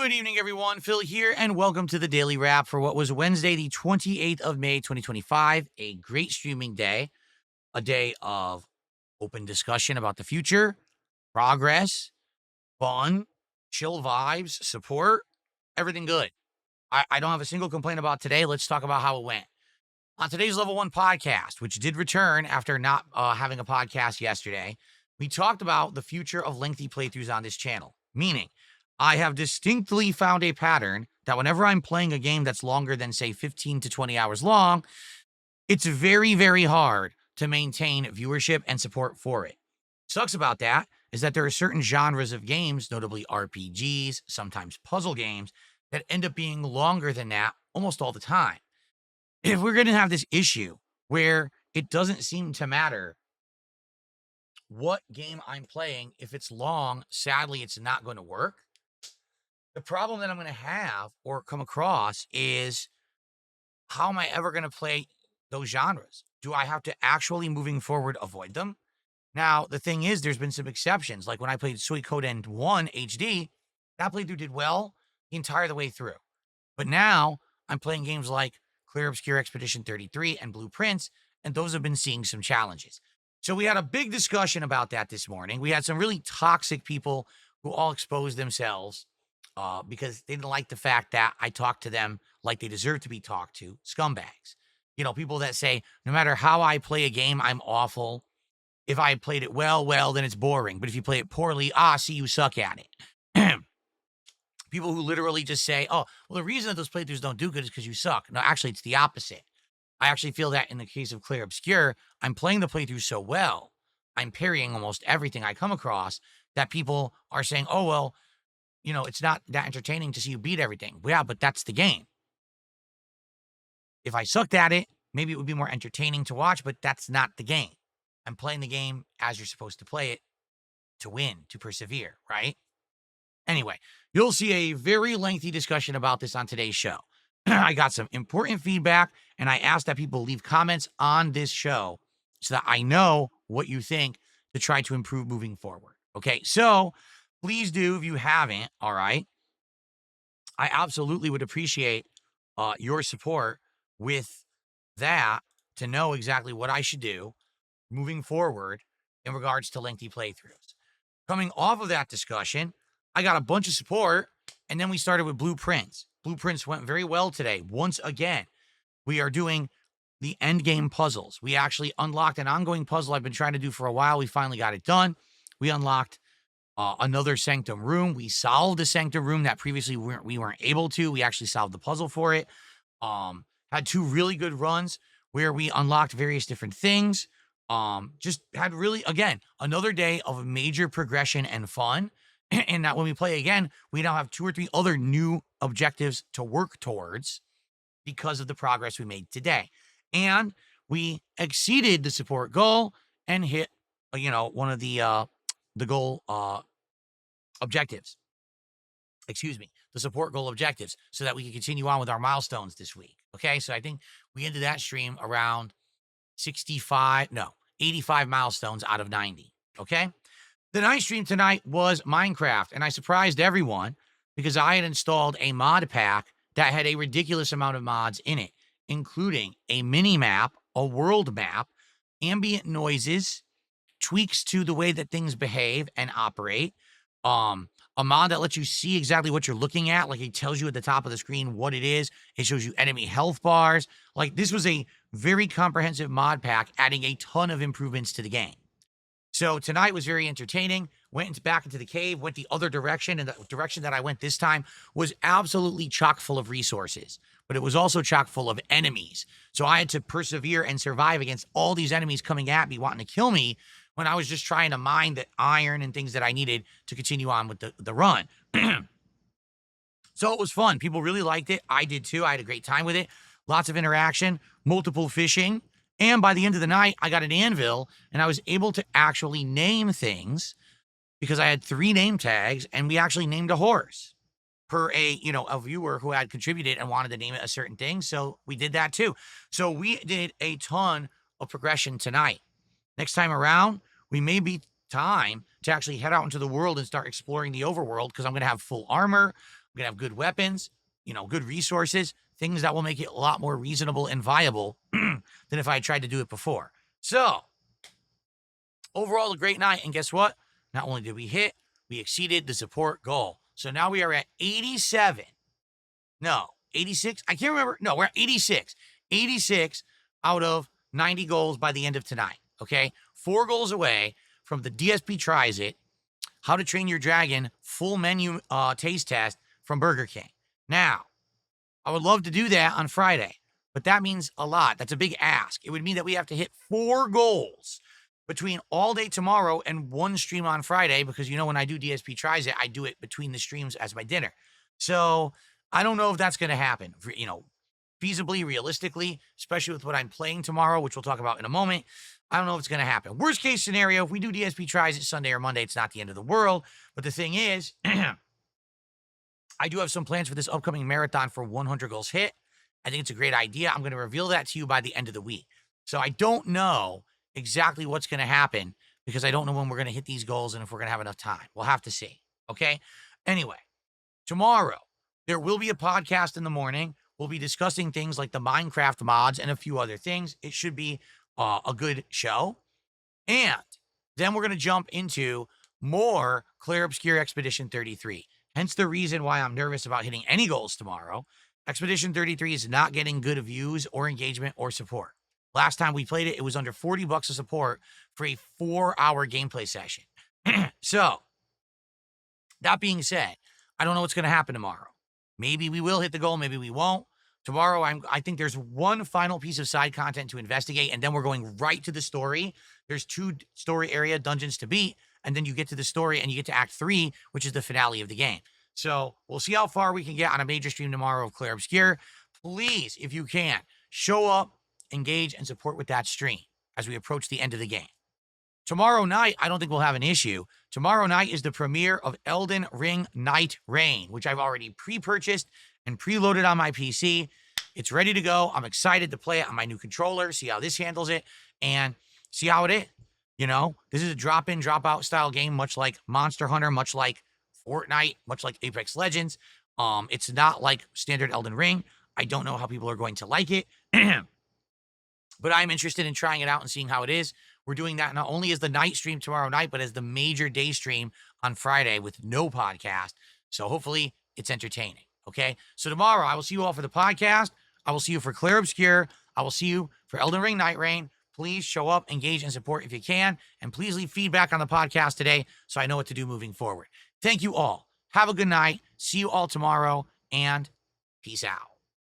Good evening, everyone. Phil here, and welcome to the Daily Wrap for what was Wednesday, the 28th of May, 2025. A great streaming day, a day of open discussion about the future, progress, fun, chill vibes, support, everything good. I don't have a single complaint about today. Let's talk about how it went. On today's Level 1 podcast, which did return after not having a podcast yesterday, we talked about the future of lengthy playthroughs on this channel, meaning I have distinctly found a pattern that whenever I'm playing a game that's longer than, say, 15 to 20 hours long, it's very, very hard to maintain viewership and support for it. Sucks about that is that there are certain genres of games, notably RPGs, sometimes puzzle games, that end up being longer than that almost all the time. If we're going to have this issue where it doesn't seem to matter what game I'm playing, if it's long, sadly, it's not going to work. The problem that I'm going to have or come across is, how am I ever going to play those genres? Do I have to actually, moving forward, avoid them? Now, the thing is, there's been some exceptions. Like when I played Suikoden 1 HD, that playthrough did well the entire way through. But now I'm playing games like Clear Obscure Expedition 33 and Blue Prince, and those have been seeing some challenges. So we had a big discussion about that this morning. We had some really toxic people who all exposed themselves because they didn't like the fact that I talked to them like they deserve to be talked to, scumbags. You know, people that say, no matter how I play a game, I'm awful. If I played it well, then it's boring. But if you play it poorly, see, you suck at it. People who literally just say, oh, well, the reason that those playthroughs don't do good is because you suck. No, actually, it's the opposite. I actually feel that in the case of Clear Obscure, I'm playing the playthrough so well, I'm parrying almost everything I come across, that people are saying, oh, well, you know, it's not that entertaining to see you beat everything. Well, yeah, but that's the game. If I sucked at it, maybe it would be more entertaining to watch, but that's not the game. I'm playing the game as you're supposed to play it, to win, to persevere, right? Anyway, you'll see a very lengthy discussion about this on today's show. I got some important feedback, and I asked that people leave comments on this show so that I know what you think to try to improve moving forward. Okay, so please do if you haven't, all right? I absolutely would appreciate your support with that to know exactly what I should do moving forward in regards to lengthy playthroughs. Coming off of that discussion, I got a bunch of support, and then we started with Blueprints. Blueprints went very well today. Once again, we are doing the Endgame puzzles. We actually unlocked an ongoing puzzle I've been trying to do for a while. We finally got it done. We unlocked another Sanctum room. We solved the Sanctum room that previously we weren't able to. We actually solved the puzzle for it. Had two really good runs where we unlocked various different things. Just had really, again, another day of major progression and fun. And that when we play again, we now have 2 or 3 other new objectives to work towards because of the progress we made today. And we exceeded the support goal and hit, one of the goal objectives. Excuse me, the support goal objectives, so that we can continue on with our milestones this week. Okay, so I think we ended that stream around 85 milestones out of 90. Okay. The night stream tonight was Minecraft, and I surprised everyone because I had installed a mod pack that had a ridiculous amount of mods in it, including a mini map, a world map, ambient noises, tweaks to the way that things behave and operate, a mod that lets you see exactly what you're looking at. Like, it tells you at the top of the screen what it is. It shows you enemy health bars. Like, this was a very comprehensive mod pack, adding a ton of improvements to the game. So tonight was very entertaining. Went back into the cave, went the other direction, and the direction that I went this time was absolutely chock full of resources, but it was also chock full of enemies. So I had to persevere and survive against all these enemies coming at me, wanting to kill me, when I was just trying to mine the iron and things that I needed to continue on with the run. So it was fun. People really liked it. I did too. I had a great time with it. Lots of interaction, multiple fishing. And by the end of the night, I got an anvil, and I was able to actually name things because I had 3 name tags, and we actually named a horse per a viewer who had contributed and wanted to name it a certain thing. So we did that too. So we did a ton of progression tonight. Next time around, we may be time to actually head out into the world and start exploring the overworld, because I'm going to have full armor. We're going to have good weapons, good resources, things that will make it a lot more reasonable and viable than if I tried to do it before. So, overall, a great night. And guess what? Not only did we hit, we exceeded the support goal. So now we are at 87. No, 86. I can't remember. No, we're at 86. 86 out of 90 goals by the end of tonight. Okay. 4 goals away from the DSP Tries It, How to Train Your Dragon full menu taste test from Burger King. Now, I would love to do that on Friday, but that means a lot. That's a big ask. It would mean that we have to hit 4 goals between all day tomorrow and 1 stream on Friday, because when I do DSP Tries It, I do it between the streams as my dinner. So I don't know if that's going to happen, feasibly, realistically, especially with what I'm playing tomorrow, which we'll talk about in a moment. I don't know if it's going to happen. Worst case scenario, if we do DSP Tries It Sunday or Monday, it's not the end of the world. But the thing is, I do have some plans for this upcoming marathon for 100 goals hit. I think it's a great idea. I'm going to reveal that to you by the end of the week. So I don't know exactly what's going to happen, because I don't know when we're going to hit these goals and if we're going to have enough time. We'll have to see. Okay. Anyway, tomorrow there will be a podcast in the morning. We'll be discussing things like the Minecraft mods and a few other things. It should be a good show. And then we're going to jump into more Clair Obscure Expedition 33. Hence the reason why I'm nervous about hitting any goals tomorrow. Expedition 33 is not getting good views or engagement or support. Last time we played it, it was under $40 of support for a 4-hour gameplay session. So, that being said, I don't know what's going to happen tomorrow. Maybe we will hit the goal, maybe we won't. Tomorrow, I think there's one final piece of side content to investigate, and then we're going right to the story. There's 2 story area dungeons to beat, and then you get to the story and you get to Act 3, which is the finale of the game. So we'll see how far we can get on a major stream tomorrow of Clair Obscure. Please, if you can, show up, engage, and support with that stream as we approach the end of the game. Tomorrow night, I don't think we'll have an issue. Tomorrow night is the premiere of Elden Ring Night Reign, which I've already pre-purchased and preloaded on my PC. It's ready to go. I'm excited to play it on my new controller, see how this handles it, and see how it is. This is a drop-in, drop-out style game, much like Monster Hunter, much like Fortnite, much like Apex Legends. It's not like standard Elden Ring. I don't know how people are going to like it, but I'm interested in trying it out and seeing how it is. We're doing that not only as the night stream tomorrow night, but as the major day stream on Friday with no podcast. So hopefully it's entertaining. Okay. So tomorrow I will see you all for the podcast. I will see you for Clair Obscure. I will see you for Elden Ring Night Reign. Please show up, engage, and support if you can. And please leave feedback on the podcast today so I know what to do moving forward. Thank you all. Have a good night. See you all tomorrow, and peace out.